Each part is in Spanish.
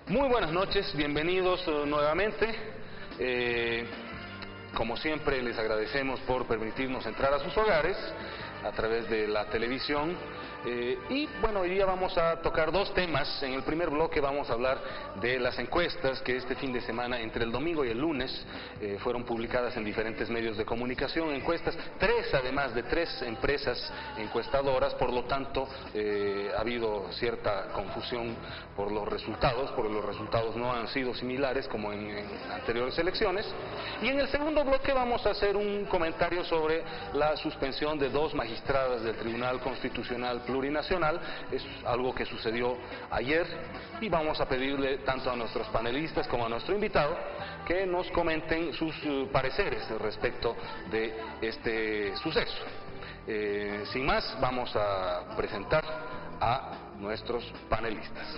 Muy buenas noches, bienvenidos nuevamente. Como siempre, les agradecemos por permitirnos entrar a sus hogares a través de la televisión. Y bueno, hoy día vamos a tocar dos temas. En el primer bloque vamos a hablar de las encuestas que este fin de semana, entre el domingo y el lunes, fueron publicadas en diferentes medios de comunicación. Encuestas, además de tres empresas encuestadoras, por lo tanto ha habido cierta confusión por los resultados, porque los resultados no han sido similares como en anteriores elecciones. Y en el segundo bloque vamos a hacer un comentario sobre la suspensión de dos magistradas del Tribunal Constitucional Plurinacional. Es algo que sucedió ayer y vamos a pedirle tanto a nuestros panelistas como a nuestro invitado que nos comenten sus pareceres respecto de este suceso. Sin más, vamos a presentar a nuestros panelistas.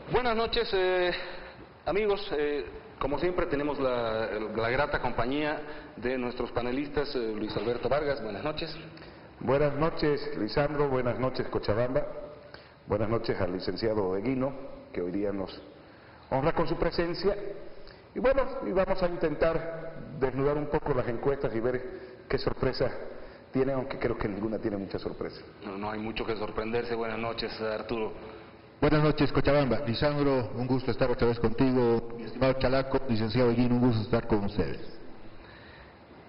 Buenas noches, amigos. Como siempre tenemos la grata compañía de nuestros panelistas. Luis Alberto Vargas, buenas noches. Buenas noches, Lisandro. Buenas noches, Cochabamba. Buenas noches al licenciado Eguino, que hoy día nos honra con su presencia. Y bueno, y vamos a intentar desnudar un poco las encuestas y ver qué sorpresas tienen, aunque creo que ninguna tiene mucha sorpresa. No hay mucho que sorprenderse. Buenas noches, Arturo. Buenas noches, Cochabamba. Lisandro, un gusto estar otra vez contigo. Mi estimado Chalaco, licenciado Eguino, un gusto estar con ustedes.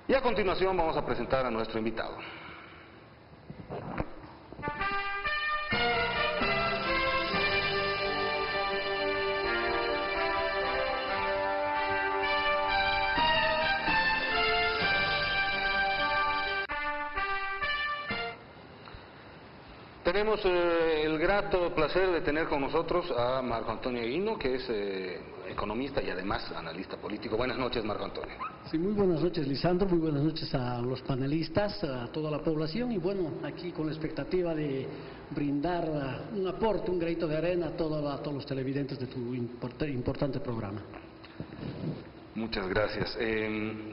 Y a continuación vamos a presentar a nuestro invitado. Tenemos el grato placer de tener con nosotros a Marco Antonio Eguino, que es economista y además analista político. Buenas noches, Marco Antonio. Sí, muy buenas noches, Lisandro, muy buenas noches a los panelistas, a toda la población y bueno, aquí con la expectativa de brindar un aporte, un granito de arena a todos los televidentes de tu importante programa. Muchas gracias.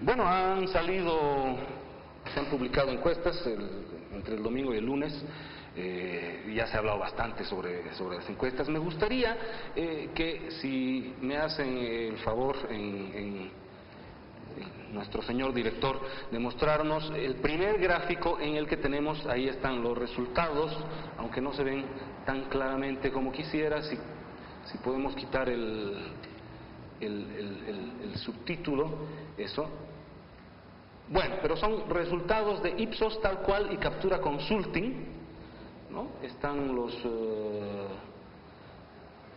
Bueno, se han publicado encuestas entre el domingo y el lunes. Ya se ha hablado bastante sobre las encuestas. Me gustaría que si me hacen el favor nuestro señor director de mostrarnos el primer gráfico en el que tenemos, ahí están los resultados, aunque no se ven tan claramente como quisiera. Si podemos quitar el subtítulo, eso. Bueno, pero son resultados de Ipsos tal cual y Captura Consulting, ¿no? Están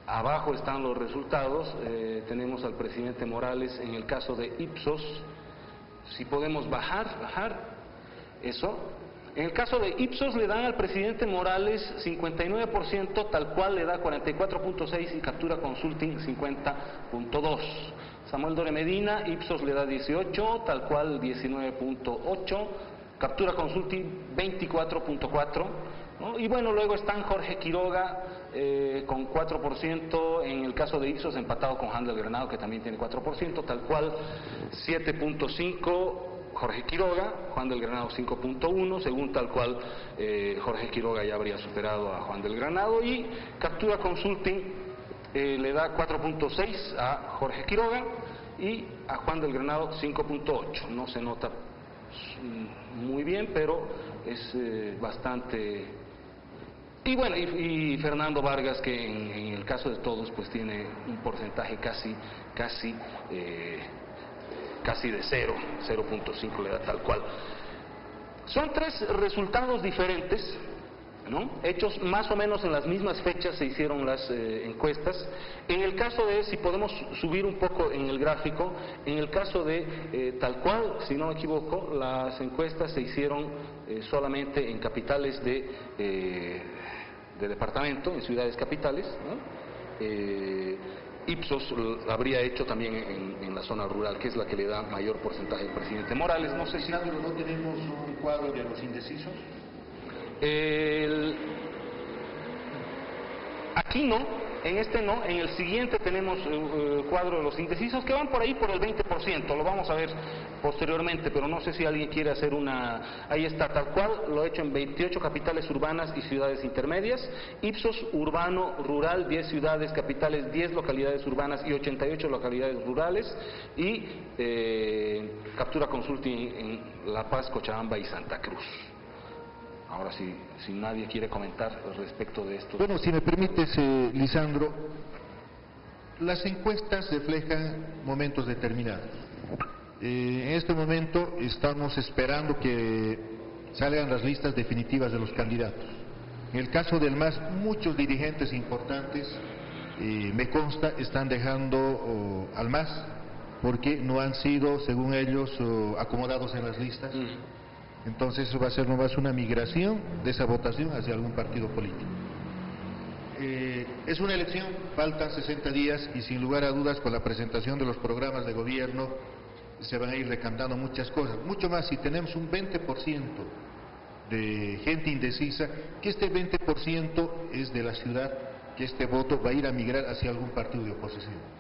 abajo están los resultados. Tenemos al presidente Morales en el caso de Ipsos. Si podemos bajar eso. En el caso de Ipsos le dan al presidente Morales 59%, tal cual le da 44.6 y Captura Consulting 50.2. Samuel Dore Medina, Ipsos le da 18, tal cual 19.8, Captura Consulting 24.4, ¿no? Y bueno, luego están Jorge Quiroga con 4%, en el caso de Ipsos empatado con Juan del Granado, que también tiene 4%, tal cual 7.5 Jorge Quiroga, Juan del Granado 5.1, según tal cual Jorge Quiroga ya habría superado a Juan del Granado, y Captura Consulting le da 4.6 a Jorge Quiroga y a Juan del Granado 5.8. No se nota muy bien, pero es bastante. Y bueno, y Fernando Vargas, que en el caso de todos pues tiene un porcentaje casi de 0.5 le da tal cual. Son tres resultados diferentes, ¿no? Hechos más o menos en las mismas fechas se hicieron las encuestas. En el caso de, si podemos subir un poco en el gráfico, en el caso de tal cual, si no me equivoco, las encuestas se hicieron solamente en capitales de departamento, en ciudades capitales, ¿no? Ipsos habría hecho también en la zona rural, que es la que le da mayor porcentaje al presidente Morales. No sé si... ¿No tenemos un cuadro de los indecisos? Aquí no, en este no, en el siguiente tenemos cuadro de los indecisos que van por ahí por el 20%, lo vamos a ver posteriormente, pero no sé si alguien quiere hacer una... Ahí está, tal cual, lo he hecho en 28 capitales urbanas y ciudades intermedias, Ipsos urbano, rural, 10 ciudades capitales, 10 localidades urbanas y 88 localidades rurales, y captura consulting en La Paz, Cochabamba y Santa Cruz. Ahora sí, si nadie quiere comentar respecto de esto. Bueno, si me permites, Lisandro, las encuestas reflejan momentos determinados. En este momento estamos esperando que salgan las listas definitivas de los candidatos. En el caso del MAS, muchos dirigentes importantes, me consta, están dejando al MAS porque no han sido, según ellos, acomodados en las listas. Entonces eso va a ser nomás una migración de esa votación hacia algún partido político. Es una elección, faltan 60 días y sin lugar a dudas con la presentación de los programas de gobierno se van a ir decantando muchas cosas. Mucho más si tenemos un 20% de gente indecisa, que este 20% es de la ciudad, que este voto va a ir a migrar hacia algún partido de oposición.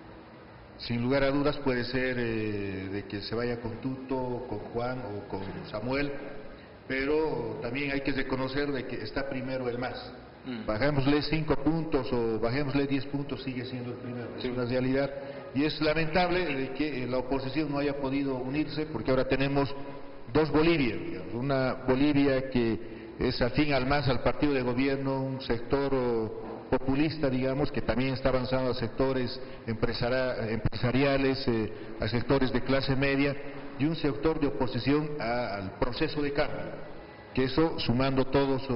Sin lugar a dudas puede ser de que se vaya con Tuto, con Juan o con Samuel, pero también hay que reconocer de que está primero el MAS. Bajémosle 5 puntos o bajémosle 10 puntos, sigue siendo el primero, es una realidad. Y es lamentable de que la oposición no haya podido unirse, porque ahora tenemos dos Bolivia, digamos, una Bolivia que es afín al MAS, al partido de gobierno, un sector populista, digamos, que también está avanzando a sectores empresariales, a sectores de clase media, y un sector de oposición al proceso de cambio, que eso, sumando todos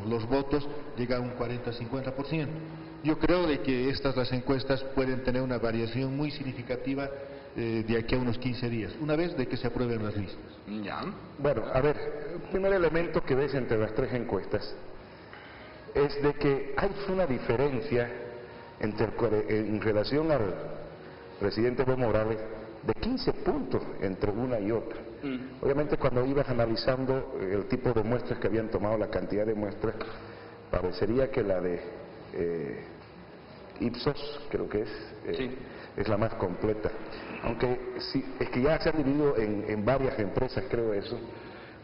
los votos, llega a un 40-50%. Yo creo de que las encuestas pueden tener una variación muy significativa de aquí a unos 15 días, una vez de que se aprueben las listas. Ya. Bueno, a ver, el primer elemento que ves entre las tres encuestas es de que hay una diferencia en relación al presidente Evo Morales de 15 puntos entre una y otra. Obviamente cuando ibas analizando el tipo de muestras que habían tomado, la cantidad de muestras, parecería que la de Ipsos, creo que es la más completa. Aunque sí, es que ya se han dividido en varias empresas, creo eso.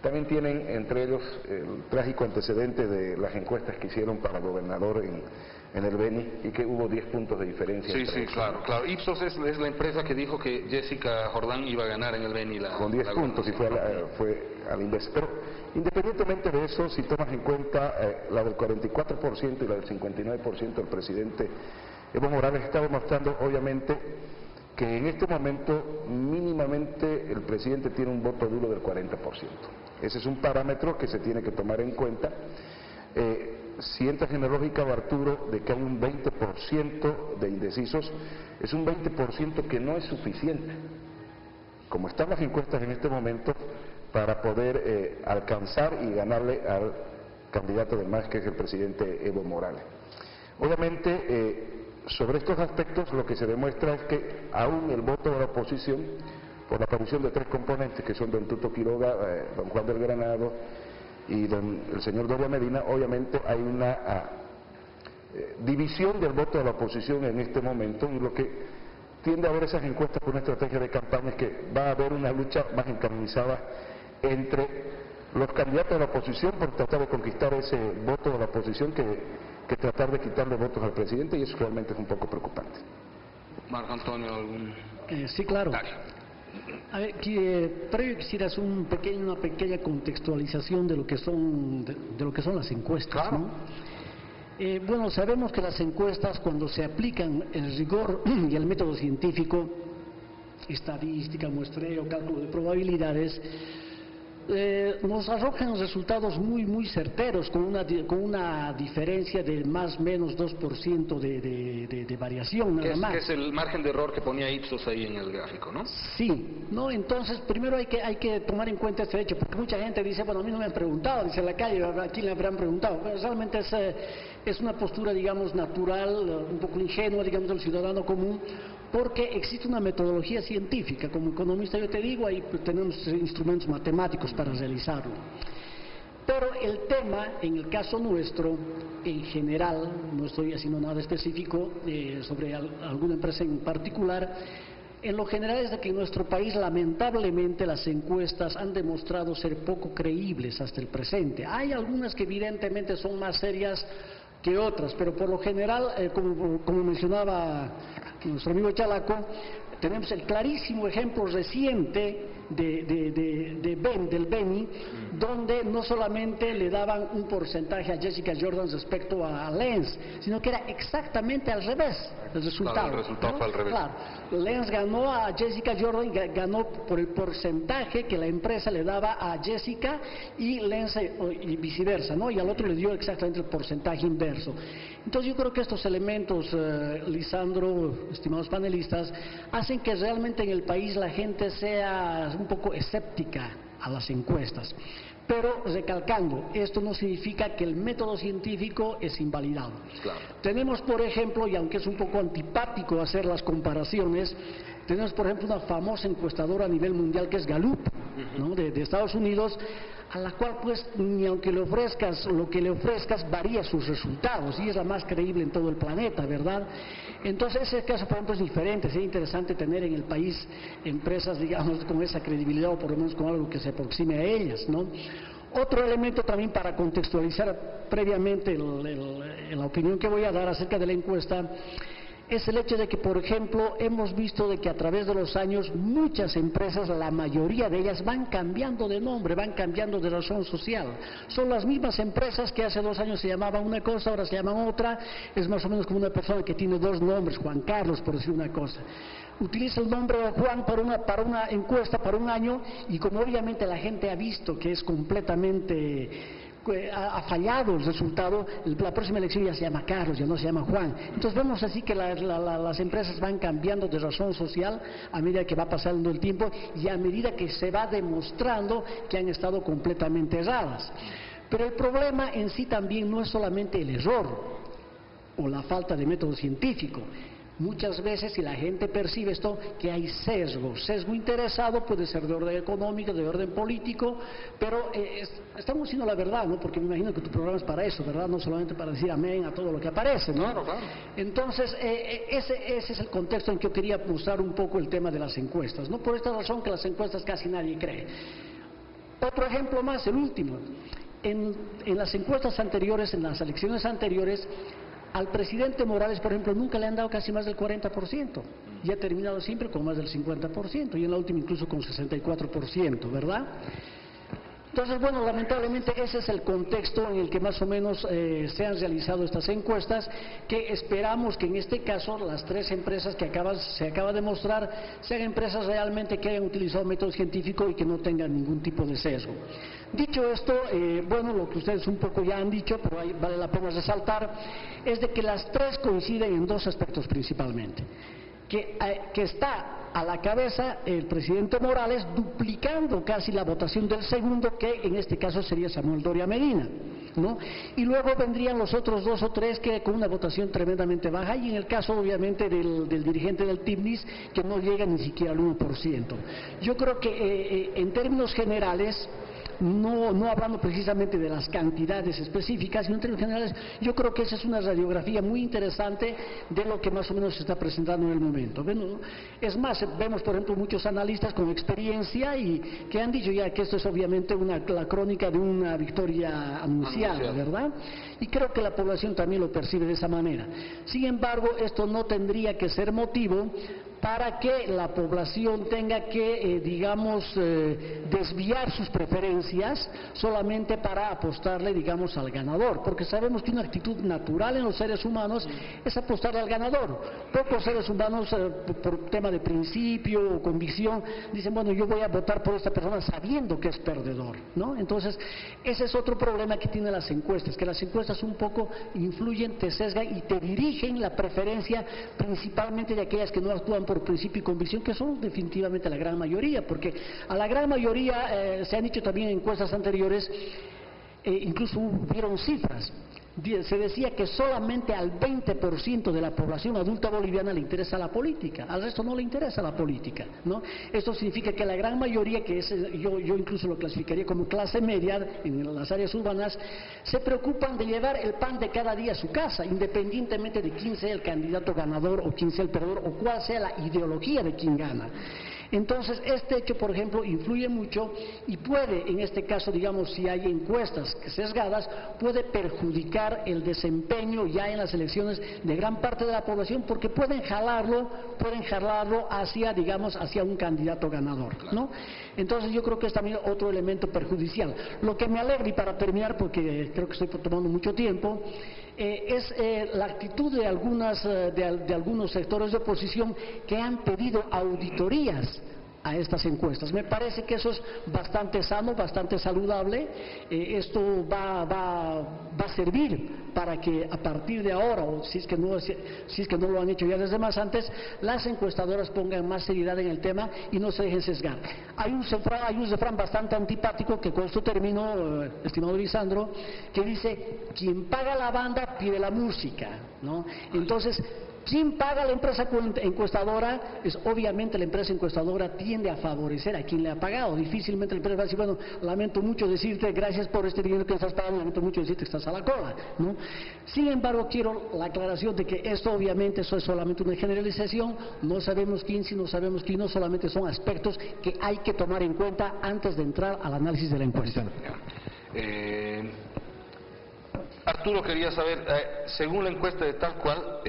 También tienen entre ellos el trágico antecedente de las encuestas que hicieron para gobernador en el Beni y que hubo 10 puntos de diferencia. Sí, sí, claro, claro. Ipsos es la empresa que dijo que Jessica Jordán iba a ganar en el Beni. Con 10 puntos y fue al inverso. Pero independientemente de eso, si tomas en cuenta la del 44% y la del 59% del presidente Evo Morales, está demostrando obviamente que en este momento mínimamente el presidente tiene un voto duro del 40%. Ese es un parámetro que se tiene que tomar en cuenta. Si entras en la lógica de Arturo de que hay un 20% de indecisos, es un 20% que no es suficiente, como están las encuestas en este momento, para poder alcanzar y ganarle al candidato del MAS, que es el presidente Evo Morales. Obviamente, sobre estos aspectos lo que se demuestra es que aún el voto de la oposición, por la aparición de tres componentes que son don Tuto Quiroga, don Juan del Granado y el señor Doria Medina, obviamente hay una división del voto de la oposición en este momento, y lo que tiende a ver esas encuestas con una estrategia de campaña es que va a haber una lucha más encarnizada entre los candidatos de la oposición por tratar de conquistar ese voto de la oposición que tratar de quitarle votos al presidente, y eso realmente es un poco preocupante. Marco Antonio, ¿algún...? Sí, claro. A ver, previo quisiera hacer una pequeña contextualización de lo que son las encuestas. Claro. ¿No? Bueno, sabemos que las encuestas, cuando se aplican el rigor y el método científico, estadística, muestreo, cálculo de probabilidades, nos arrojan resultados muy certeros, con una diferencia de más o menos 2% de variación, nada más. Que es el margen de error que ponía Ipsos ahí en el gráfico, ¿no? Sí, ¿no? Entonces, primero hay que tomar en cuenta este hecho, porque mucha gente dice, bueno, a mí no me han preguntado, dice en la calle, ¿a quién le habrán preguntado? Pero realmente es una postura, digamos, natural, un poco ingenua, digamos, del ciudadano común, porque existe una metodología científica. Como economista yo te digo, ahí tenemos instrumentos matemáticos para realizarlo. Pero el tema, en el caso nuestro, en general, no estoy haciendo nada específico sobre alguna empresa en particular, en lo general es de que en nuestro país lamentablemente las encuestas han demostrado ser poco creíbles hasta el presente. Hay algunas que evidentemente son más serias que otras, pero por lo general, como mencionaba nuestro amigo Chalaco, tenemos el clarísimo ejemplo reciente del Beni, donde no solamente le daban un porcentaje a Jessica Jordan respecto a Lenz, sino que era exactamente al revés el resultado. Claro, el resultado ¿no? fue al revés. Claro, Lenz ganó a Jessica Jordan, ganó por el porcentaje que la empresa le daba a Jessica y Lenz y viceversa, ¿no? Y al otro le dio exactamente el porcentaje inverso. Entonces yo creo que estos elementos, Lisandro, estimados panelistas, hacen que realmente en el país la gente sea un poco escéptica a las encuestas. Pero recalcando, esto no significa que el método científico es invalidado. Claro. Tenemos, por ejemplo, y aunque es un poco antipático hacer las comparaciones, tenemos, por ejemplo, una famosa encuestadora a nivel mundial que es Gallup, ¿no? de Estados Unidos, a la cual pues ni aunque le ofrezcas lo que le ofrezcas varía sus resultados y es la más creíble en todo el planeta, ¿verdad? Entonces ese caso, por ejemplo, es diferente. Sería interesante tener en el país empresas, digamos, con esa credibilidad o por lo menos con algo que se aproxime a ellas, ¿no? Otro elemento también para contextualizar previamente la opinión que voy a dar acerca de la encuesta es el hecho de que, por ejemplo, hemos visto de que a través de los años muchas empresas, la mayoría de ellas, van cambiando de nombre, van cambiando de razón social. Son las mismas empresas que hace 2 años se llamaban una cosa, ahora se llaman otra. Es más o menos como una persona que tiene 2 nombres, Juan Carlos, por decir una cosa. Utiliza el nombre de Juan para una encuesta, para un año, y como obviamente la gente ha visto que es completamente ha fallado el resultado, la próxima elección ya se llama Carlos, ya no se llama Juan. Entonces vemos así que las empresas van cambiando de razón social a medida que va pasando el tiempo y a medida que se va demostrando que han estado completamente erradas. Pero el problema en sí también no es solamente el error o la falta de método científico. Muchas veces, si la gente percibe esto, que hay sesgo interesado, puede ser de orden económico, de orden político, pero estamos diciendo la verdad, ¿no? Porque me imagino que tu programa es para eso, ¿verdad? No solamente para decir amén a todo lo que aparece, ¿no? Claro, claro. Entonces, ese es el contexto en que yo quería mostrar un poco el tema de las encuestas, ¿no? Por esta razón que las encuestas casi nadie cree. Otro ejemplo más, el último. En las encuestas anteriores, en las elecciones anteriores, al presidente Morales, por ejemplo, nunca le han dado casi más del 40%, y ha terminado siempre con más del 50%, y en la última incluso con 64%, ¿verdad? Entonces, bueno, lamentablemente ese es el contexto en el que más o menos se han realizado estas encuestas, que esperamos que en este caso las 3 empresas que se acaba de mostrar sean empresas realmente que hayan utilizado método científico y que no tengan ningún tipo de sesgo. Dicho esto, bueno, lo que ustedes un poco ya han dicho, pero ahí vale la pena resaltar, es de que las 3 coinciden en 2 aspectos principalmente. Que está a la cabeza el presidente Morales, duplicando casi la votación del segundo, que en este caso sería Samuel Doria Medina, ¿no? Y luego vendrían los otros 2 o 3 que con una votación tremendamente baja, y en el caso obviamente del dirigente del TIBNIS, que no llega ni siquiera al 1%. Yo creo que en términos generales, no hablando precisamente de las cantidades específicas, sino en términos generales, yo creo que esa es una radiografía muy interesante de lo que más o menos se está presentando en el momento. Bueno, es más, vemos por ejemplo muchos analistas con experiencia y que han dicho ya que esto es obviamente la crónica de una victoria anunciada, ¿verdad? Y creo que la población también lo percibe de esa manera. Sin embargo, esto no tendría que ser motivo para que la población tenga que, desviar sus preferencias solamente para apostarle, digamos, al ganador, porque sabemos que una actitud natural en los seres humanos es apostarle al ganador. Pocos seres humanos, por tema de principio o convicción, dicen, bueno, yo voy a votar por esta persona sabiendo que es perdedor, ¿no? Entonces, ese es otro problema que tienen las encuestas, que las encuestas un poco influyen, te sesgan y te dirigen la preferencia principalmente de aquellas que no actúan por principio y convicción, que son definitivamente la gran mayoría, porque a la gran mayoría se han dicho también en encuestas anteriores, incluso hubieron cifras. se decía que solamente al 20% de la población adulta boliviana le interesa la política, al resto no le interesa la política, ¿no? Esto significa que la gran mayoría, que es, yo incluso lo clasificaría como clase media en las áreas urbanas, se preocupan de llevar el pan de cada día a su casa, independientemente de quién sea el candidato ganador o quién sea el perdedor o cuál sea la ideología de quien gana. Entonces, este hecho, por ejemplo, influye mucho y puede, en este caso, digamos, si hay encuestas sesgadas, puede perjudicar el desempeño ya en las elecciones de gran parte de la población, porque pueden jalarlo hacia, digamos, hacia un candidato ganador, ¿no? Entonces, yo creo que es también otro elemento perjudicial. Lo que me alegra, y para terminar, porque creo que estoy tomando mucho tiempo, es la actitud de algunos sectores de oposición que han pedido auditorías a estas encuestas. Me parece que eso es bastante sano, bastante saludable. Esto va a servir para que a partir de ahora, o si es que no lo han hecho ya desde más antes, las encuestadoras pongan más seriedad en el tema y no se dejen sesgar. Hay un refrán bastante antipático, que con esto termino, estimado Lisandro, que dice: quien paga la banda pide la música, ¿no? Entonces, ¿quién paga la empresa encuestadora? Es obviamente la empresa encuestadora tiende a favorecer a quien le ha pagado. Difícilmente la empresa va a decir: bueno, lamento mucho decirte, gracias por este dinero que estás pagando, lamento mucho decirte que estás a la cola, ¿no? Sin embargo, quiero la aclaración de que esto obviamente eso es solamente una generalización, no sabemos quién sí, no sabemos quién no, solamente son aspectos que hay que tomar en cuenta antes de entrar al análisis de la encuesta. Arturo quería saber, según la encuesta de Tal Cual,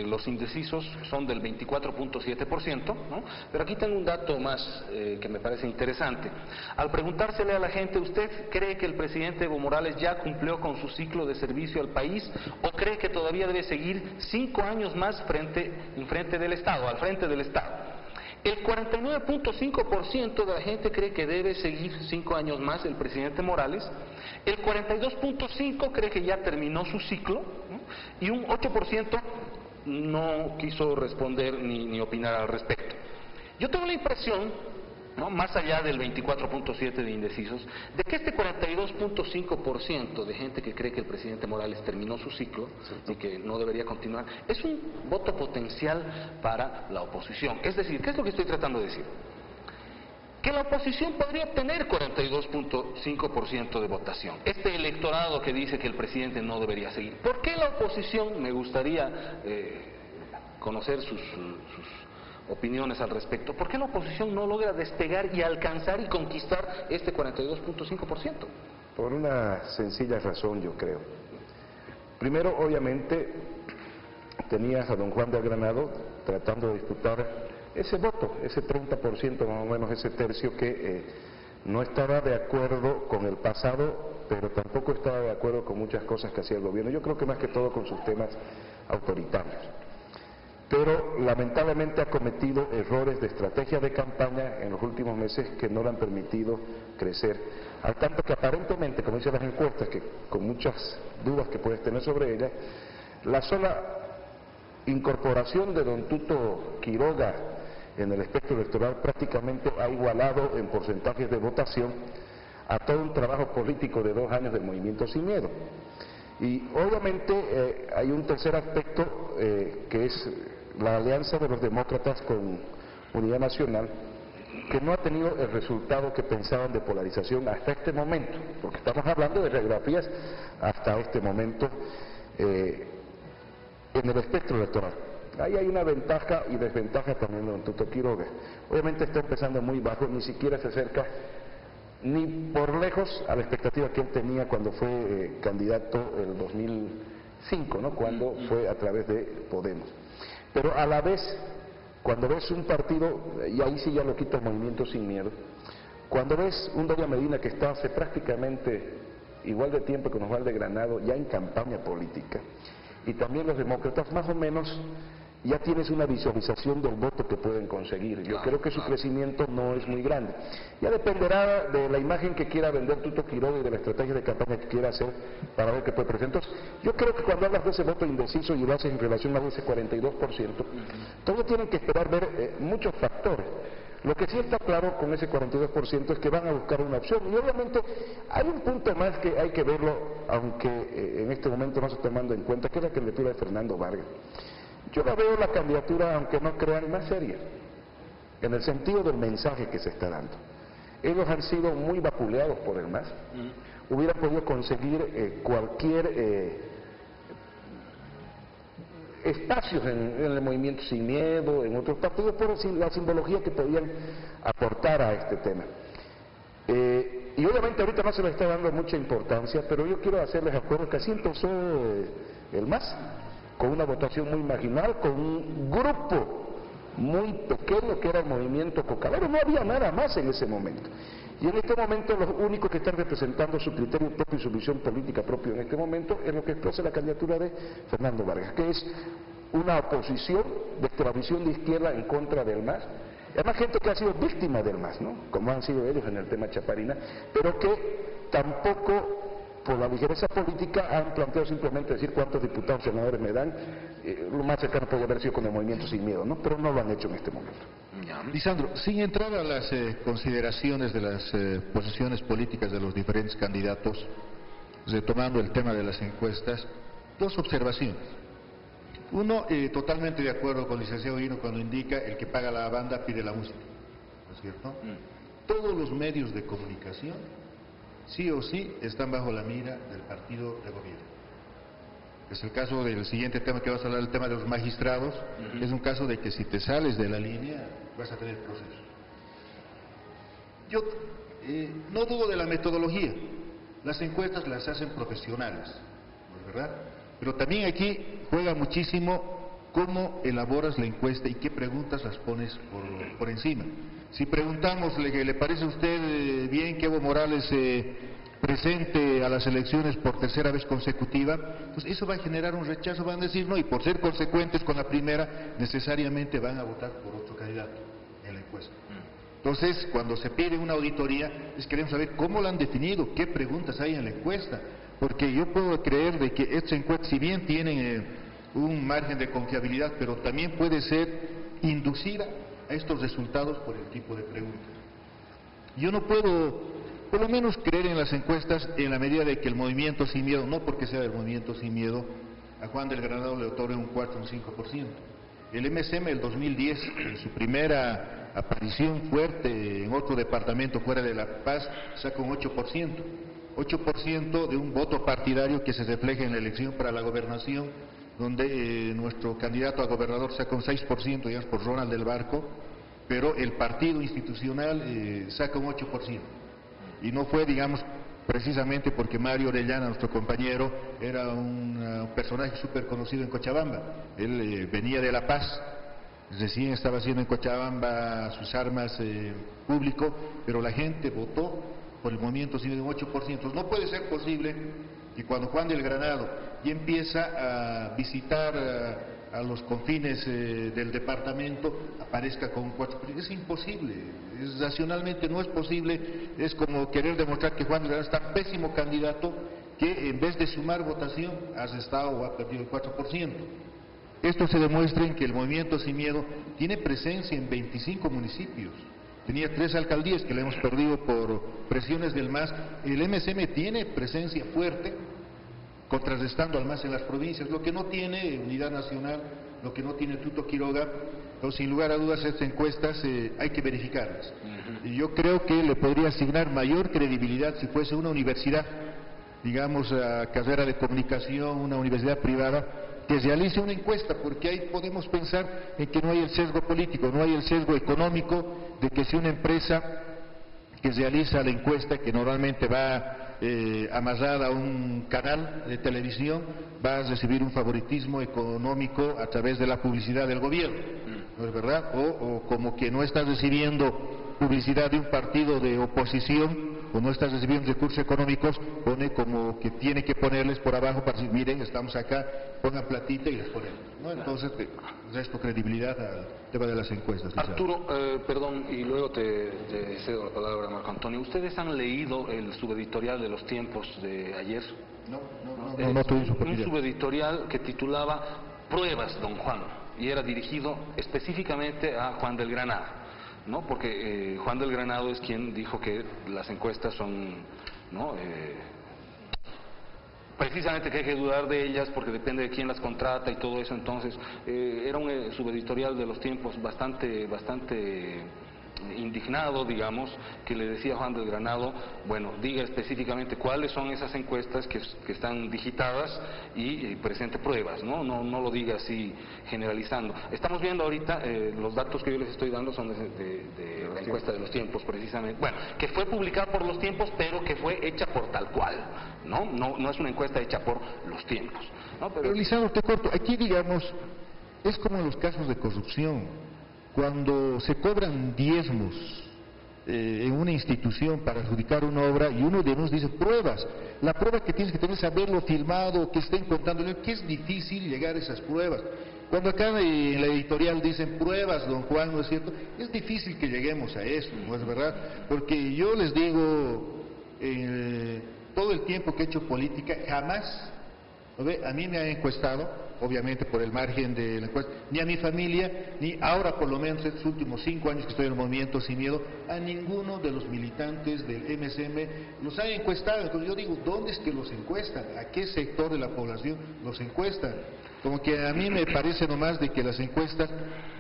los indecisos son del 24.7%, ¿no? Pero aquí tengo un dato más que me parece interesante. Al preguntársele a la gente: ¿usted cree que el presidente Evo Morales ya cumplió con su ciclo de servicio al país o cree que todavía debe seguir 5 años más al frente del Estado? El 49.5% de la gente cree que debe seguir 5 años más el presidente Morales, el 42.5% cree que ya terminó su ciclo, ¿no? Y un 8% no quiso responder ni opinar al respecto. Yo tengo la impresión, ¿no?, más allá del 24.7% de indecisos, de que este 42.5% de gente que cree que el presidente Morales terminó su ciclo y que no debería continuar, es un voto potencial para la oposición. Es decir, ¿qué es lo que estoy tratando de decir? Que la oposición podría obtener 42.5% de votación. Este electorado que dice que el presidente no debería seguir. ¿Por qué la oposición? Me gustaría conocer sus opiniones al respecto. ¿Por qué la oposición no logra despegar y alcanzar y conquistar este 42.5%? Por una sencilla razón, yo creo. Primero, obviamente, tenías a don Juan de Granado tratando de disputar ese voto, ese 30% más o menos, ese tercio que no estaba de acuerdo con el pasado, pero tampoco estaba de acuerdo con muchas cosas que hacía el gobierno. Yo creo que más que todo con sus temas autoritarios. Pero lamentablemente ha cometido errores de estrategia de campaña en los últimos meses que no le han permitido crecer, al tanto que aparentemente, como dicen las encuestas, que con muchas dudas que puedes tener sobre ellas, la sola incorporación de don Tuto Quiroga en el espectro electoral prácticamente ha igualado en porcentajes de votación a todo un trabajo político de 2 años del Movimiento Sin Miedo. Y obviamente hay un tercer aspecto que es la alianza de los demócratas con Unidad Nacional, que no ha tenido el resultado que pensaban de polarización hasta este momento, porque estamos hablando de radiografías hasta este momento en el espectro electoral. Ahí hay una ventaja y desventaja también de don Tuto Quiroga. Obviamente está empezando muy bajo, ni siquiera se acerca ni por lejos a la expectativa que él tenía cuando fue candidato en el 2005, ¿no?, cuando fue a través de Podemos. Pero a la vez, cuando ves un partido, y ahí sí ya lo quita el Movimiento Sin Miedo, cuando ves un Doria Medina que está hace prácticamente igual de tiempo que Osvaldo de Granado ya en campaña política, y también los demócratas, más o menos ya tienes una visualización del voto que pueden conseguir. Yo creo que su crecimiento no es muy grande. Ya dependerá de la imagen que quiera vender Tuto Quiroga y de la estrategia de campaña que quiera hacer para ver qué puede presentar. Entonces, yo creo que cuando hablas de ese voto indeciso y lo haces en relación a ese 42%, todos tienen que esperar ver muchos factores. Lo que sí está claro con ese 42% es que van a buscar una opción. Y obviamente hay un punto más que hay que verlo, aunque en este momento no se está tomando en cuenta, que es la candidatura de Fernando Vargas. Yo la veo la candidatura, aunque no crean, más seria, en el sentido del mensaje que se está dando. Ellos han sido muy vapuleados por el MAS. Hubieran podido conseguir cualquier espacios en el Movimiento Sin Miedo, en otros partidos, por la simbología que podían aportar a este tema. Y obviamente ahorita no se le está dando mucha importancia, pero yo quiero hacerles acuerdo que así empezó el MAS, con una votación muy marginal, con un grupo muy pequeño que era el Movimiento Cocalero. No había nada más en ese momento. Y en este momento los únicos que están representando su criterio propio y su visión política propia en este momento es lo que expresa la candidatura de Fernando Vargas, que es una oposición de la visión de izquierda en contra del MAS. Además, gente que ha sido víctima del MAS, ¿no? Como han sido ellos en el tema Chaparina, pero que tampoco, por la ligereza política, han planteado simplemente decir cuántos diputados, senadores me dan. Lo más cercano puede haber sido con el Movimiento Sin Miedo, ¿no? Pero no lo han hecho en este momento. Lisandro, sin entrar a las consideraciones de las posiciones políticas de los diferentes candidatos, retomando el tema de las encuestas, dos observaciones. Uno, totalmente de acuerdo con el licenciado Hino cuando indica el que paga la banda pide la música, ¿no es cierto? Todos los medios de comunicación, sí o sí, están bajo la mira del partido de gobierno. Es el caso del siguiente tema que vas a hablar, el tema de los magistrados. Es un caso de que si te sales de la línea vas a tener proceso. Yo no dudo de la metodología. Las encuestas las hacen profesionales, ¿no es verdad? Pero también aquí juega muchísimo cómo elaboras la encuesta y qué preguntas las pones por encima. Si preguntamos, ¿le parece a usted bien que Evo Morales presente a las elecciones por tercera vez consecutiva? Pues eso va a generar un rechazo, van a decir no, y por ser consecuentes con la primera, necesariamente van a votar por otro candidato en la encuesta. Entonces, cuando se pide una auditoría, queremos saber cómo la han definido, qué preguntas hay en la encuesta, porque yo puedo creer de que estas encuestas, si bien tienen un margen de confiabilidad, pero también puede ser inducida a estos resultados por el tipo de pregunta. Yo no puedo, por lo menos, creer en las encuestas en la medida de que el Movimiento Sin Miedo, no porque sea del Movimiento Sin Miedo, a Juan del Granado le otorga un 4 o un 5%. El MSM del 2010, en su primera aparición fuerte en otro departamento fuera de La Paz, saca un 8%. 8% de un voto partidario que se refleja en la elección para la gobernación, donde nuestro candidato a gobernador saca un 6%, digamos, por Ronald del Barco, pero el partido institucional saca un 8%. Y no fue, digamos, precisamente porque Mario Orellana, nuestro compañero, era un personaje súper conocido en Cochabamba. Él venía de La Paz, recién estaba haciendo en Cochabamba sus armas público, pero la gente votó por el movimiento sin un 8%. No puede ser posible que cuando Juan del Granado ya empieza a visitar a los confines del departamento, aparezca con un 4%. Es imposible, racionalmente no es posible. Es como querer demostrar que Juan del Granado es tan pésimo candidato que en vez de sumar votación ha restado o ha perdido el 4%. Esto se demuestra en que el Movimiento Sin Miedo tiene presencia en 25 municipios. Tenía 3 alcaldías que le hemos perdido por presiones del MAS. El MSM tiene presencia fuerte, contrarrestando al MAS en las provincias, lo que no tiene Unidad Nacional, lo que no tiene Tuto Quiroga. Entonces, sin lugar a dudas, estas encuestas hay que verificarlas. Y yo creo que le podría asignar mayor credibilidad si fuese una universidad, digamos, carrera de comunicación, una universidad privada, que realice una encuesta, porque ahí podemos pensar en que no hay el sesgo político, no hay el sesgo económico, de que si una empresa que realiza la encuesta, que normalmente va amarrada a un canal de televisión, va a recibir un favoritismo económico a través de la publicidad del gobierno, ¿no es verdad? O como que no está recibiendo publicidad de un partido de oposición, o no está recibiendo recursos económicos, pone como que tiene que ponerles por abajo para decir, miren, estamos acá, pongan platita y les ponemos, ¿no? Entonces, resto credibilidad al tema de las encuestas. Arturo, perdón, y luego te cedo la palabra a Marco Antonio. ¿Ustedes han leído el subeditorial de Los Tiempos de ayer? No tuve su oportunidad. Un subeditorial que titulaba Pruebas, don Juan, y era dirigido específicamente a Juan del Granado. ¿no? Porque Juan del Granado es quien dijo que las encuestas son, ¿no? Precisamente que hay que dudar de ellas porque depende de quién las contrata y todo eso. Entonces era un subeditorial de Los Tiempos bastante indignado, digamos, que le decía a Juan del Granado, bueno, diga específicamente cuáles son esas encuestas que están digitadas y presente pruebas, ¿no? No lo diga así generalizando. Estamos viendo ahorita, los datos que yo les estoy dando son de la encuesta de Los Tiempos, precisamente, bueno, que fue publicada por Los Tiempos, pero que fue hecha por tal cual, no es una encuesta hecha por Los Tiempos, ¿no? Pero Lisandro, te corto, aquí digamos, es como en los casos de corrupción. Cuando se cobran diezmos en una institución para adjudicar una obra y uno de nos dice pruebas, la prueba que tienes que tener es haberlo filmado, que estén contando, que es difícil llegar a esas pruebas. Cuando acá en la editorial dicen pruebas, don Juan, ¿no es cierto? Es difícil que lleguemos a eso, ¿no es verdad? Porque yo les digo, todo el tiempo que he hecho política, jamás, ¿no ve? A mí me han encuestado, obviamente por el margen de la encuesta, ni a mi familia, ni ahora por lo menos estos últimos 5 años que estoy en el movimiento Sin Miedo, a ninguno de los militantes del MSM los han encuestado. Entonces yo digo, ¿dónde es que los encuestan? ¿A qué sector de la población los encuestan? Como que a mí me parece nomás de que las encuestas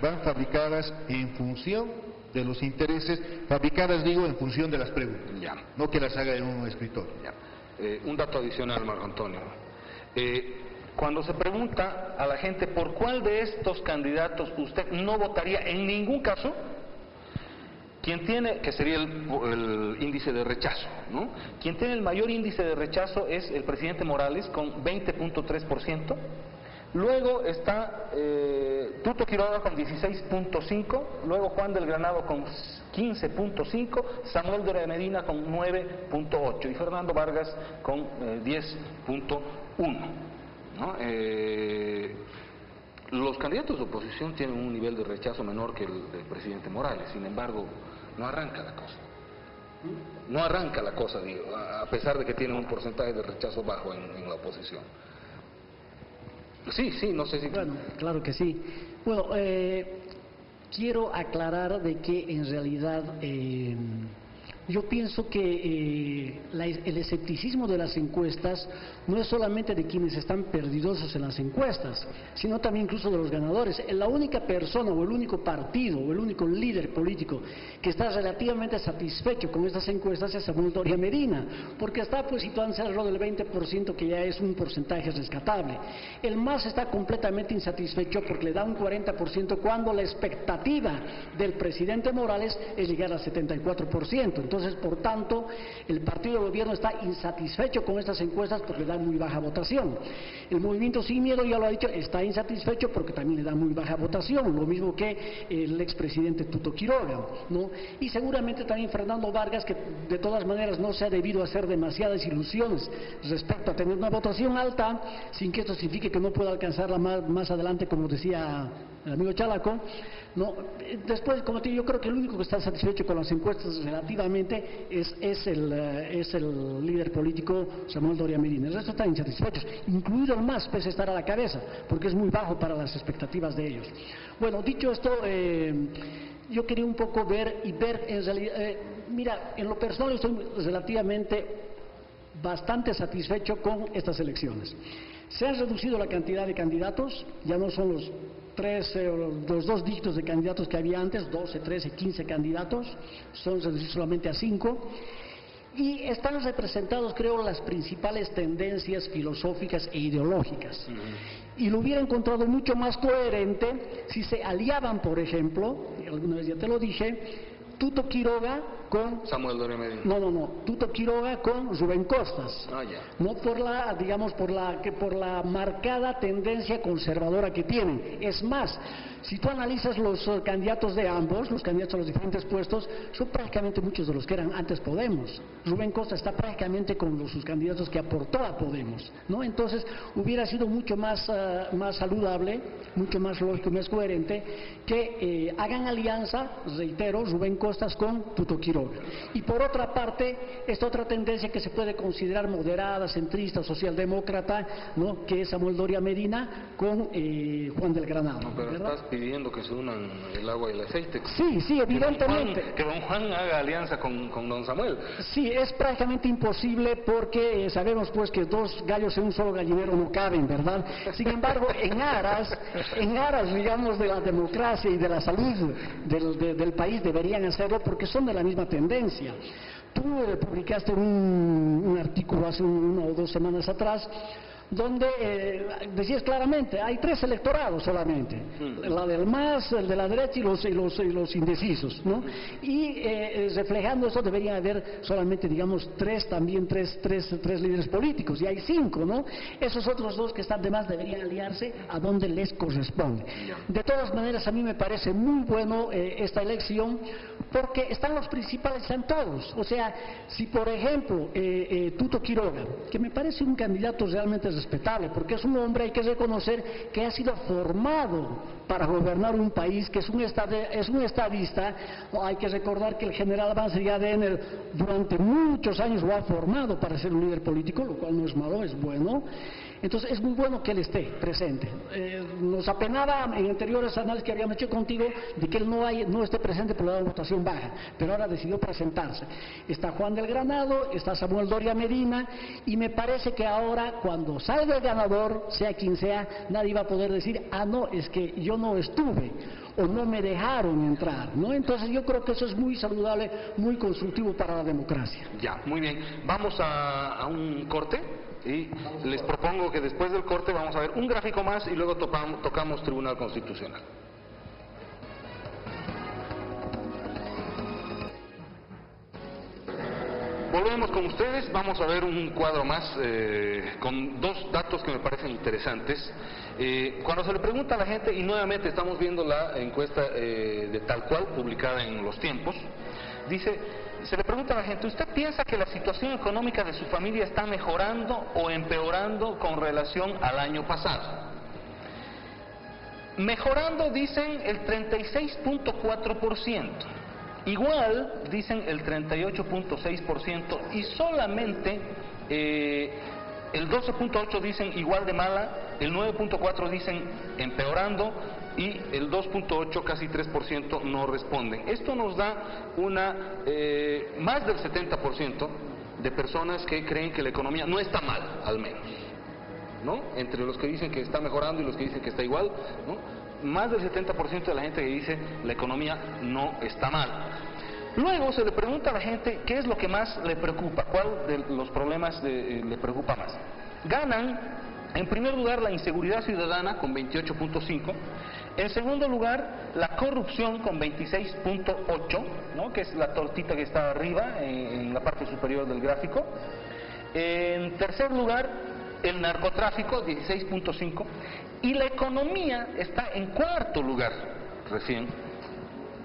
van fabricadas en función de los intereses, fabricadas digo en función de las preguntas, ya. No que las haga en un escritorio. Ya. Un dato adicional, Marco Antonio. Cuando se pregunta a la gente por cuál de estos candidatos usted no votaría en ningún caso, quien tiene, que sería el índice de rechazo, ¿no? Quien tiene el mayor índice de rechazo es el presidente Morales con 20.3%, luego está Tuto Quiroga con 16.5%, luego Juan del Granado con 15.5%, Samuel Doria Medina con 9.8% y Fernando Vargas con 10.1%. ¿no? Los candidatos de oposición tienen un nivel de rechazo menor que el del presidente Morales, sin embargo, no arranca la cosa. No arranca la cosa, digo, a pesar de que tienen un porcentaje de rechazo bajo en la oposición. Sí, no sé si... Bueno, claro que sí. Bueno, quiero aclarar de que en realidad yo pienso que el escepticismo de las encuestas no es solamente de quienes están perdidosos en las encuestas, sino también incluso de los ganadores. La única persona o el único partido o el único líder político que está relativamente satisfecho con estas encuestas es Samuel Doria Medina, porque está pues situándose alrededor del 20%, que ya es un porcentaje rescatable. El MAS está completamente insatisfecho porque le da un 40% cuando la expectativa del presidente Morales es llegar al 74%. Entonces, por tanto, el partido de gobierno está insatisfecho con estas encuestas porque le dan muy baja votación. El movimiento Sin Miedo, ya lo ha dicho, está insatisfecho porque también le da muy baja votación, lo mismo que el expresidente Tuto Quiroga, ¿no? Y seguramente también Fernando Vargas, que de todas maneras no se ha debido hacer demasiadas ilusiones respecto a tener una votación alta, sin que esto signifique que no pueda alcanzarla más adelante, como decía el amigo Chalaco, ¿no? Después, como te digo, yo creo que el único que está satisfecho con las encuestas relativamente es el líder político Samuel Doria Medina. El resto están insatisfechos, incluido el MAS, pese a estar a la cabeza, porque es muy bajo para las expectativas de ellos. Bueno, dicho esto, yo quería un poco ver en realidad, mira, en lo personal estoy relativamente bastante satisfecho con estas elecciones. Se ha reducido la cantidad de candidatos, ya no son los 2 dígitos de candidatos que había antes, 12, 13, 15 candidatos, son reducidos solamente a 5, y están representados, creo, las principales tendencias filosóficas e ideológicas. Y lo hubiera encontrado mucho más coherente si se aliaban, por ejemplo, alguna vez ya te lo dije, Tuto Quiroga con... Samuel Doria Medina. No, Tuto Quiroga con Rubén Costas. Ya. No por la, digamos, por la marcada tendencia conservadora que tienen. Es más, si tú analizas los candidatos de ambos, los candidatos a los diferentes puestos, son prácticamente muchos de los que eran antes Podemos. Rubén Costas está prácticamente con sus candidatos que aportó a Podemos, ¿no? Entonces, hubiera sido mucho más saludable, mucho más lógico y más coherente que hagan alianza, reitero, Rubén Costas con Tuto Quiroga. Quiroga. Y por otra parte, esta otra tendencia que se puede considerar moderada, centrista, socialdemócrata, ¿no?, que es Samuel Doria Medina con Juan del Granado. No, pero ¿verdad? estás pidiendo que se unan el agua y el aceite. Sí, evidentemente. Que don Juan haga alianza con don Samuel. Sí, es prácticamente imposible porque sabemos pues que dos gallos en un solo gallinero no caben, ¿verdad? Sin embargo, en aras, digamos, de la democracia y de la salud del país deberían hacerlo porque son de la misma tendencia. Tú publicaste un artículo hace una o 2 semanas atrás donde decías claramente, hay 3 electorados solamente, la del MAS, el de la derecha y los indecisos, ¿no? Y reflejando eso deberían haber solamente, digamos, tres líderes políticos, y hay 5, ¿no? Esos otros 2 que están de más deberían aliarse a donde les corresponde. De todas maneras, a mí me parece muy bueno esta elección, porque están los principales sentados. O sea, si por ejemplo Tuto Quiroga, que me parece un candidato realmente respetable, porque es un hombre, hay que reconocer, que ha sido formado para gobernar un país, que es un estadista. Hay que recordar que el general Banzer Adenauer durante muchos años lo ha formado para ser un líder político, lo cual no es malo, es bueno. Entonces es muy bueno que él esté presente. Nos apenaba en anteriores análisis que habíamos hecho contigo de que él no esté presente por la votación baja, pero ahora decidió presentarse. Está Juan del Granado, está Samuel Doria Medina, y me parece que ahora cuando salga el ganador, sea quien sea, nadie va a poder decir, ah no, es que yo no estuve o no me dejaron entrar, ¿no? Entonces yo creo que eso es muy saludable, muy constructivo para la democracia. Ya, muy bien. Vamos a un corte. Y les propongo que después del corte vamos a ver un gráfico más y luego tocamos Tribunal Constitucional. Volvemos con ustedes, vamos a ver un cuadro más con 2 datos que me parecen interesantes. Cuando se le pregunta a la gente, y nuevamente estamos viendo la encuesta de Tal Cual, publicada en Los Tiempos, se le pregunta a la gente, ¿usted piensa que la situación económica de su familia está mejorando o empeorando con relación al año pasado? Mejorando dicen el 36.4%, igual dicen el 38.6% y solamente el 12.8% dicen igual de mala, el 9.4% dicen empeorando y el 2.8%, casi 3% no responden. Esto nos da más del 70% de personas que creen que la economía no está mal, al menos, ¿no? Entre los que dicen que está mejorando y los que dicen que está igual, ¿no? Más del 70% de la gente que dice la economía no está mal. Luego se le pregunta a la gente qué es lo que más le preocupa, cuál de los problemas le preocupa más. Ganan, en primer lugar, la inseguridad ciudadana con 28.5%, en segundo lugar, la corrupción con 26.8%, ¿no?, que es la tortita que está arriba, en la parte superior del gráfico. En tercer lugar, el narcotráfico, 16.5%, y la economía está en cuarto lugar, recién,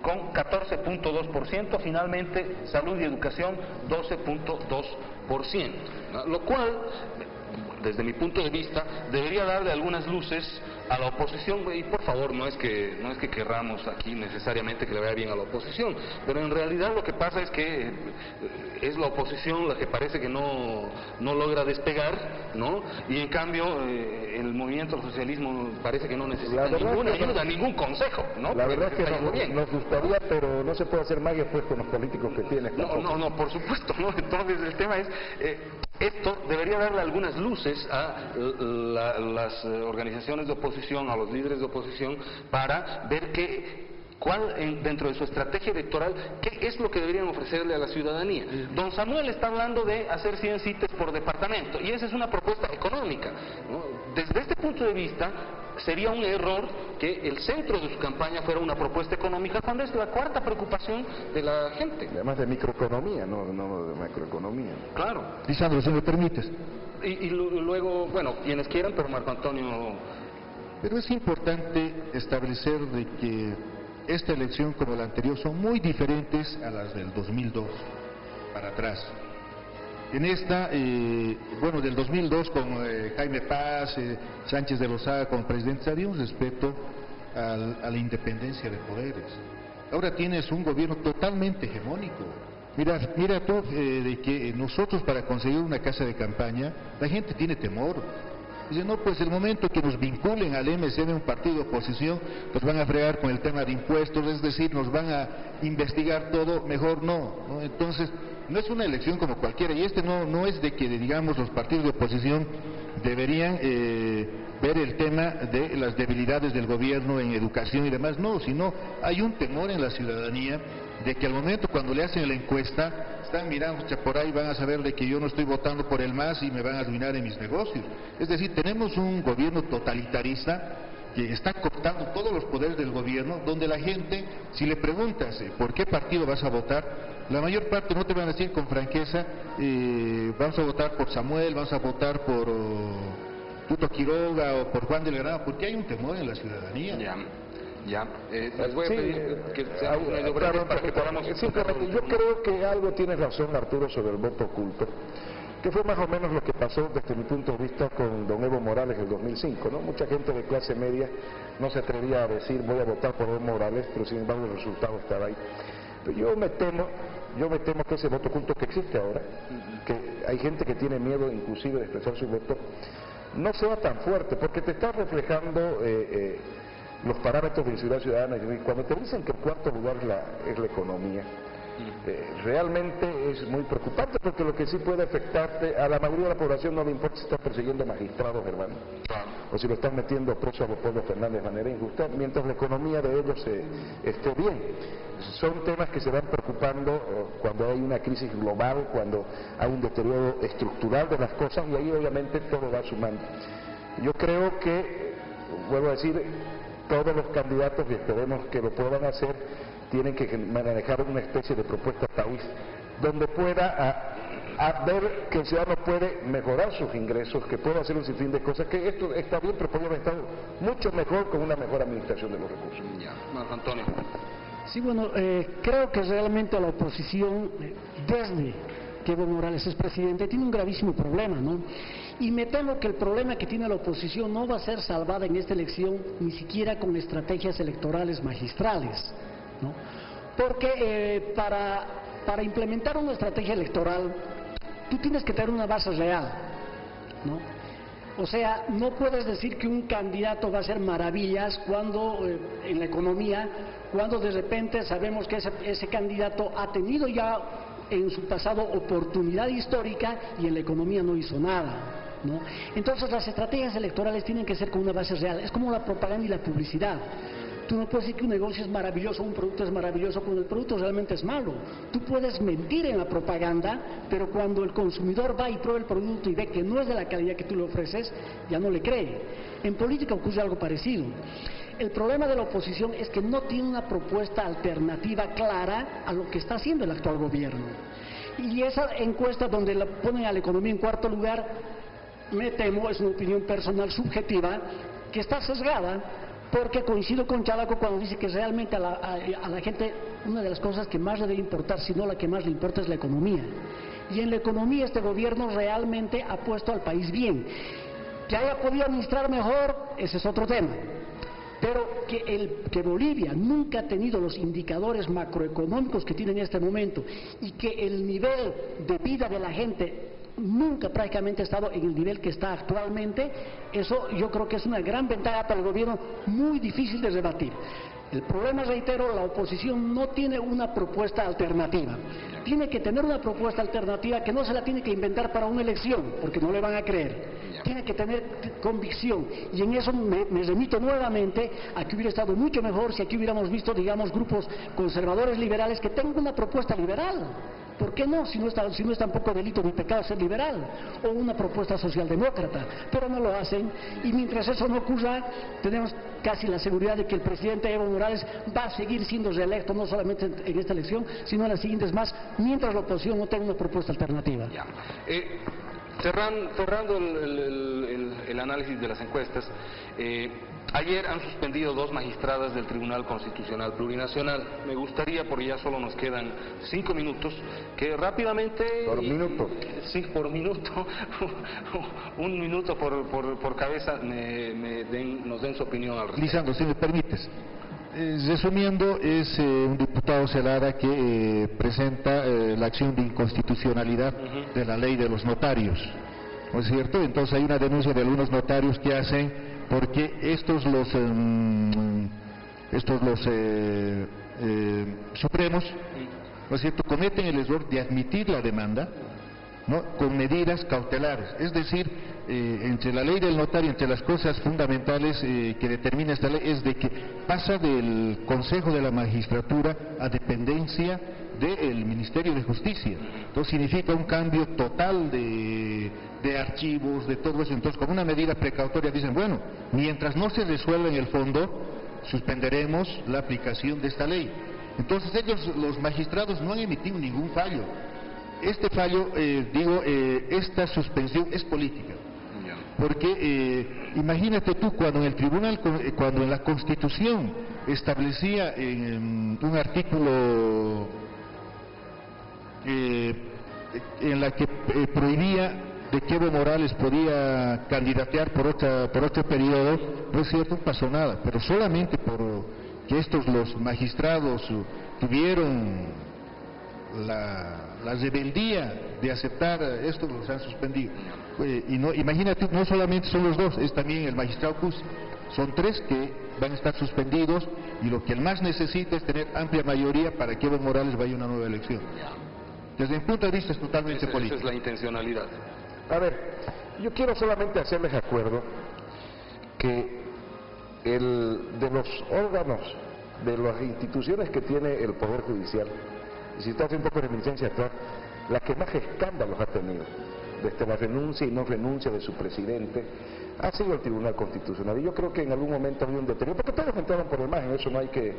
con 14.2%, finalmente salud y educación 12.2%, ¿no? Lo cual, desde mi punto de vista, debería darle algunas luces a la oposición, y por favor, no es que querramos aquí necesariamente que le vaya bien a la oposición, pero en realidad lo que pasa es que es la oposición la que parece que no logra despegar, ¿no? Y en cambio el movimiento del socialismo parece que no necesita ninguna ayuda, ningún consejo, ¿no? La verdad es que nos gustaría, pero no se puede hacer magia pues con los políticos que tienes. No, por supuesto, ¿no? Entonces el tema es, esto debería darle algunas luces a las organizaciones de oposición, a los líderes de oposición, para ver cuál dentro de su estrategia electoral, qué es lo que deberían ofrecerle a la ciudadanía. Don Samuel está hablando de hacer 100 CITES por departamento, y esa es una propuesta económica, ¿no? Desde este punto de vista, sería un error que el centro de su campaña fuera una propuesta económica, cuando es la cuarta preocupación de la gente. Además de microeconomía, no de macroeconomía. Claro. Lisandro, si me permites. Y luego, bueno, quienes quieran, pero Marco Antonio... Pero es importante establecer de que esta elección, como la anterior, son muy diferentes a las del 2002 para atrás. En esta, del 2002 con Jaime Paz, Sánchez de Lozada como presidente, había un respeto a la independencia de poderes. Ahora tienes un gobierno totalmente hegemónico, Mira tú, de que nosotros para conseguir una casa de campaña, la gente tiene temor. Dice, no, pues el momento que nos vinculen al MSM, un partido de oposición, nos van a fregar con el tema de impuestos, es decir, nos van a investigar todo, mejor no. Entonces, no es una elección como cualquiera, y no es de que, digamos, los partidos de oposición deberían ver el tema de las debilidades del gobierno en educación y demás, no, sino hay un temor en la ciudadanía de que al momento cuando le hacen la encuesta, están mirando, por ahí van a saber de que yo no estoy votando por el MAS y me van a arruinar en mis negocios. Es decir, tenemos un gobierno totalitarista que está cooptando todos los poderes del gobierno, donde la gente, si le preguntas por qué partido vas a votar, la mayor parte no te van a decir con franqueza, vamos a votar por Samuel, vamos a votar por Tuto Quiroga o por Juan del Granado, porque hay un temor en la ciudadanía. Les voy a pedir que seamos medio breves para que podamos... Simplemente, yo creo que algo tiene razón Arturo sobre el voto oculto, que fue más o menos lo que pasó desde mi punto de vista con don Evo Morales en el 2005, ¿no? Mucha gente de clase media no se atrevía a decir voy a votar por Evo Morales, pero sin embargo el resultado estaba ahí. Pero yo me temo que ese voto oculto que existe ahora, que hay gente que tiene miedo inclusive de expresar su voto, no sea tan fuerte, porque te está reflejando los parámetros de la ciudad ciudadana. Y cuando te dicen que el cuarto lugar es la economía, realmente es muy preocupante, porque lo que sí puede afectarte, a la mayoría de la población no le importa si están persiguiendo magistrados, hermano, o si lo están metiendo preso a Leopoldo Fernández de manera injusta, mientras la economía de ellos esté bien. Son temas que se van preocupando cuando hay una crisis global, cuando hay un deterioro estructural de las cosas, y ahí obviamente todo va sumando. Yo creo que, vuelvo a decir, todos los candidatos, y esperemos que lo puedan hacer, tienen que manejar una especie de propuesta país donde pueda ver que el ciudadano puede mejorar sus ingresos, que puede hacer un sinfín de cosas, que esto está bien, pero podría haber estado mucho mejor con una mejor administración de los recursos. Marco Antonio. Sí, bueno, creo que realmente la oposición, desde que Evo Morales es presidente, tiene un gravísimo problema, ¿no? Y me temo que el problema que tiene la oposición no va a ser salvada en esta elección ni siquiera con estrategias electorales magistrales, ¿no? Porque para implementar una estrategia electoral tú tienes que tener una base real, ¿no? O sea, no puedes decir que un candidato va a hacer maravillas cuando en la economía, cuando de repente sabemos que ese candidato ha tenido ya en su pasado oportunidad histórica y en la economía no hizo nada, ¿no? Entonces las estrategias electorales tienen que ser con una base real. Es como la propaganda y la publicidad. Tú no puedes decir que un negocio es maravilloso, un producto es maravilloso, cuando el producto realmente es malo. Tú puedes mentir en la propaganda, pero cuando el consumidor va y prueba el producto y ve que no es de la calidad que tú le ofreces, ya no le cree. En política ocurre algo parecido. El problema de la oposición es que no tiene una propuesta alternativa clara a lo que está haciendo el actual gobierno. Y esa encuesta donde la ponen a la economía en cuarto lugar, me temo, es una opinión personal subjetiva, que está sesgada, porque coincido con Chalaco cuando dice que realmente a la gente una de las cosas que más le debe importar, si no la que más le importa, es la economía. Y en la economía este gobierno realmente ha puesto al país bien. Que haya podido administrar mejor, ese es otro tema. Pero que Bolivia nunca ha tenido los indicadores macroeconómicos que tiene en este momento y que el nivel de vida de la gente nunca prácticamente ha estado en el nivel que está actualmente, eso yo creo que es una gran ventaja para el gobierno, muy difícil de rebatir. El problema, reitero, la oposición no tiene una propuesta alternativa. Tiene que tener una propuesta alternativa que no se la tiene que inventar para una elección, porque no le van a creer. Tiene que tener convicción, y en eso me remito nuevamente a que hubiera estado mucho mejor si aquí hubiéramos visto, digamos, grupos conservadores liberales que tengan una propuesta liberal. ¿Por qué no? Si no es tampoco delito ni pecado ser liberal, o una propuesta socialdemócrata, pero no lo hacen, y mientras eso no ocurra, tenemos casi la seguridad de que el presidente Evo Morales va a seguir siendo reelecto, no solamente en esta elección, sino en las siguientes más, mientras la oposición no tenga una propuesta alternativa. Cerrando el análisis de las encuestas, ayer han suspendido 2 magistradas del Tribunal Constitucional Plurinacional. Me gustaría, porque ya solo nos quedan 5 minutos, que rápidamente... ¿Por minuto? Sí, por minuto, un minuto por cabeza, nos den su opinión al respecto. Lisandro, si me permites. Resumiendo, es un diputado Celada que presenta la acción de inconstitucionalidad de la ley de los notarios, ¿no es cierto? Entonces hay una denuncia de algunos notarios que hacen porque estos los supremos, ¿no es cierto?, cometen el error de admitir la demanda, ¿no?, con medidas cautelares. Es decir, entre la ley del notario, entre las cosas fundamentales que determina esta ley, es de que pasa del Consejo de la Magistratura a dependencia del Ministerio de Justicia. Entonces significa un cambio total de archivos, de todo eso. Entonces, como una medida precautoria dicen, bueno, mientras no se resuelva en el fondo, suspenderemos la aplicación de esta ley. Entonces ellos, los magistrados, no han emitido ningún fallo. Este fallo, esta suspensión es política. Porque imagínate tú, cuando en el tribunal, cuando en la Constitución establecía en un artículo en la que prohibía de que Evo Morales podía candidatear por otro periodo, no es cierto, no pasó nada, pero solamente por que los magistrados tuvieron la rebeldía de aceptar esto, los han suspendido. Y no, imagínate, no solamente son los dos, es también el magistrado Cusi. Son 3 que van a estar suspendidos, y lo que el MAS necesita es tener amplia mayoría para que Evo Morales vaya a una nueva elección. Desde mi punto de vista es totalmente político. Esa es la intencionalidad. A ver, yo quiero solamente hacerles acuerdo que de los órganos, de las instituciones que tiene el Poder Judicial, y si usted hace un poco de reminiscencia atrás, la que más escándalos ha tenido, desde la renuncia y no renuncia de su presidente, ha sido el Tribunal Constitucional. Y yo creo que en algún momento había un deterioro, porque todos entraron por el margen, eso no hay que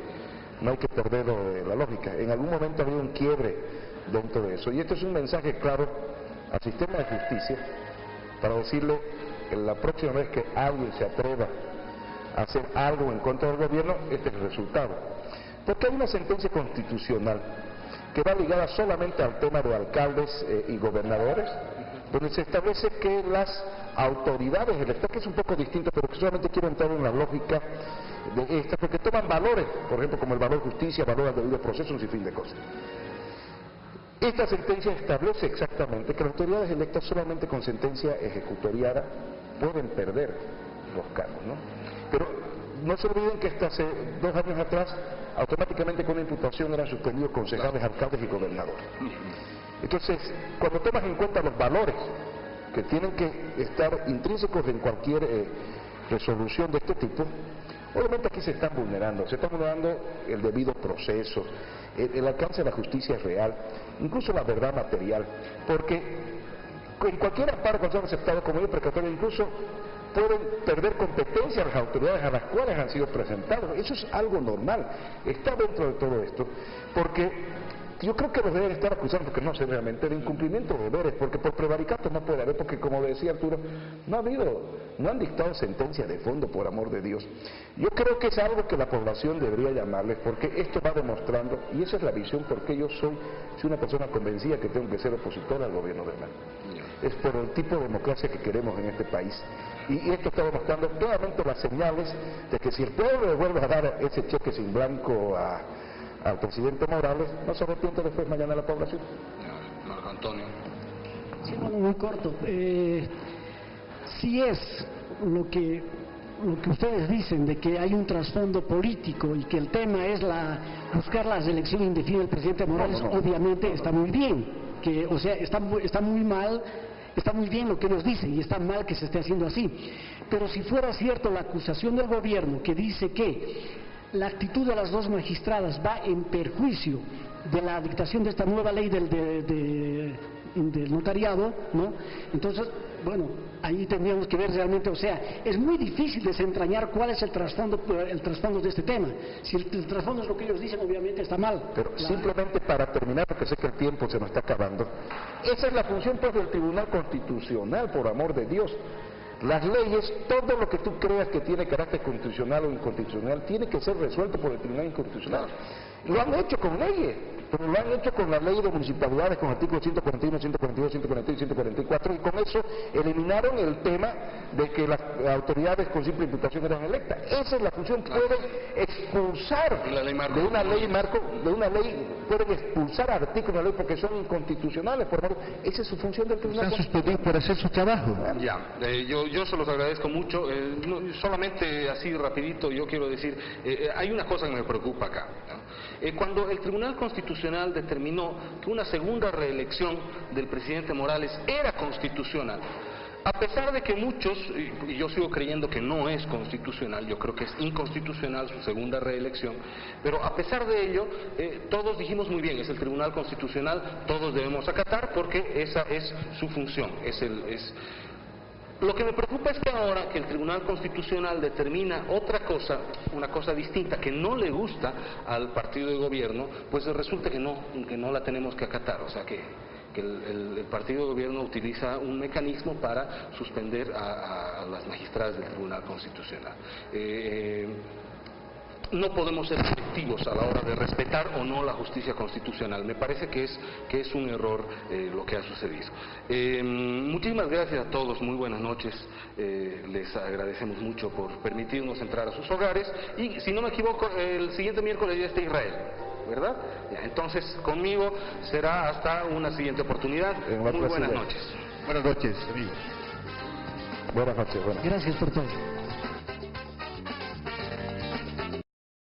perder la lógica. En algún momento había un quiebre dentro de eso. Y esto es un mensaje claro al sistema de justicia para decirle que la próxima vez que alguien se atreva a hacer algo en contra del gobierno, este es el resultado. Porque hay una sentencia constitucional que va ligada solamente al tema de alcaldes y gobernadores, donde se establece que las autoridades electorales, que es un poco distinto, pero que solamente quiero entrar en la lógica de esta, porque toman valores, por ejemplo, como el valor justicia, valor al debido proceso, un sinfín de cosas. Esta sentencia establece exactamente que las autoridades electas solamente con sentencia ejecutoriada pueden perder los cargos, ¿no? Pero no se olviden que hasta hace 2 años atrás, automáticamente con una imputación eran suspendidos concejales, alcaldes y gobernadores. Entonces, cuando tomas en cuenta los valores que tienen que estar intrínsecos en cualquier resolución de este tipo, obviamente aquí se están vulnerando el debido proceso, el alcance de la justicia real, incluso la verdad material, porque en cualquier amparo cuando se han aceptado como medida precautoria, incluso pueden perder competencia las autoridades a las cuales han sido presentados. Eso es algo normal, está dentro de todo esto, porque yo creo que los deben estar acusando, porque no sé realmente, de incumplimiento de deberes, porque por prevaricato no puede haber, porque como decía Arturo, no han dictado sentencia de fondo, por amor de Dios. Yo creo que es algo que la población debería llamarles, porque esto va demostrando, y esa es la visión, porque yo soy una persona convencida que tengo que ser opositor al gobierno de Hernán. Es por el tipo de democracia que queremos en este país. Y esto está demostrando claramente las señales de que si el pueblo le vuelve a dar ese cheque sin blanco al presidente Morales, no se arrepiente después mañana la población. Marco Antonio. Sí, bueno, muy corto. Si es lo que ustedes dicen de que hay un trasfondo político y que el tema es buscar la reelección indefinida del presidente Morales, obviamente está muy bien. O sea, está muy mal. Está muy bien lo que nos dicen y está mal que se esté haciendo así. Pero si fuera cierto la acusación del gobierno que dice que la actitud de las 2 magistradas va en perjuicio de la dictación de esta nueva ley del notariado, ¿no? Entonces, bueno, ahí tendríamos que ver realmente, o sea, es muy difícil desentrañar cuál es el trasfondo de este tema. Si el trasfondo es lo que ellos dicen, obviamente está mal. Pero simplemente para terminar, porque sé que el tiempo se nos está acabando, esa es la función pues del Tribunal Constitucional, por amor de Dios. Las leyes, todo lo que tú creas que tiene carácter constitucional o inconstitucional, tiene que ser resuelto por el Tribunal Constitucional. Lo han hecho con leyes, pero lo han hecho con la ley de municipalidades, con artículos 141, 142, 143 y 144, y con eso eliminaron el tema de que las autoridades con simple imputación eran electas. Esa es la función. Pueden expulsar Y la ley marco. de una ley marco, de una ley, pueden expulsar artículos de la ley porque son inconstitucionales. Por favor, esa es su función del Tribunal Están suspendidos por hacer su trabajo. Ya, yo se los agradezco mucho. Solamente así rapidito yo quiero decir, hay una cosa que me preocupa acá, ¿no? Cuando el Tribunal Constitucional determinó que una segunda reelección del presidente Morales era constitucional, a pesar de que muchos, y yo sigo creyendo que no es constitucional, yo creo que es inconstitucional su segunda reelección, pero a pesar de ello, todos dijimos muy bien, es el Tribunal Constitucional, todos debemos acatar porque esa es su función, Lo que me preocupa es que ahora que el Tribunal Constitucional determina otra cosa, una cosa distinta, que no le gusta al partido de gobierno, pues resulta que no la tenemos que acatar, o sea que el partido de gobierno utiliza un mecanismo para suspender a las magistradas del Tribunal Constitucional. No podemos ser selectivos a la hora de respetar o no la justicia constitucional. Me parece que es un error lo que ha sucedido. Muchísimas gracias a todos, muy buenas noches. Les agradecemos mucho por permitirnos entrar a sus hogares y, si no me equivoco, el siguiente miércoles ya está Israel, ¿verdad? Ya, entonces, conmigo será hasta una siguiente oportunidad. Muy buenas noches. Buenas noches, amigos. Buenas noches. Gracias por todo.